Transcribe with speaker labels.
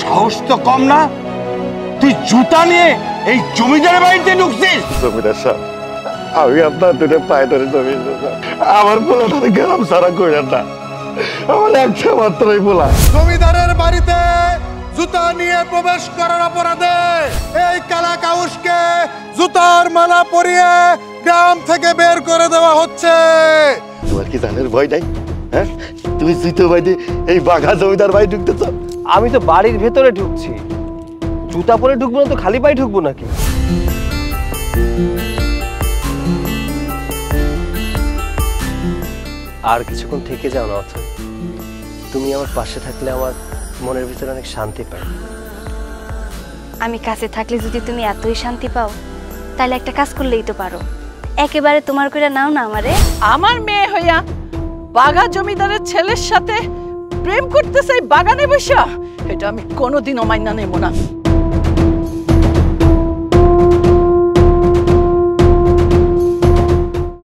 Speaker 1: সাহস তো কম না, তুই জুতা নিয়ে এই জমিদারের বাড়িতে ঢুকছিস?
Speaker 2: জমিদার সাহেব, আমি আপনার দুটো পায়ে ধরে জমিদার সাহেব, আমার পোলাটারে গেলাম সারা কইলেন না, আমার একটা মাত্রই পোলা।
Speaker 3: জমিদারের বাড়িতে জুতা নিয়ে প্রবেশ করার অপরাধে এই কালা কাউসকে জুতার মালা পরিয়ে গ্রাম থেকে বের করে দেওয়া হচ্ছে।
Speaker 2: তোমার কি জানের ভয় নাই? হ্যাঁ, তুমি জুতো বাইতে এই বাঘা জমিদার বাড়ি ঢুকতেছ?
Speaker 4: আমি তো বাড়ির ভেতরে ঢুকছি, জুতা পরে ঢুকবো না তো খালি পায়ে ঢুকবো নাকি? আর কিছুক্ষণ থেকে যাও না অথৈ, তুমি আমার পাশে থাকলে আমার মনের ভিতরে অনেক শান্তি পাই।
Speaker 5: আমি কাছে থাকলে যদি তুমি এতই শান্তি পাও, তাহলে একটা কাজ করলেই তো পারো, একেবারে তোমার করে নাও না আমারে।
Speaker 6: আমার মেয়ে হইয়া বাঘা জমিদারের ছেলের সাথে প্রেম করতে চাই বাগানে বসা, এটা আমি কোনোদিনও মাইনা নেব না।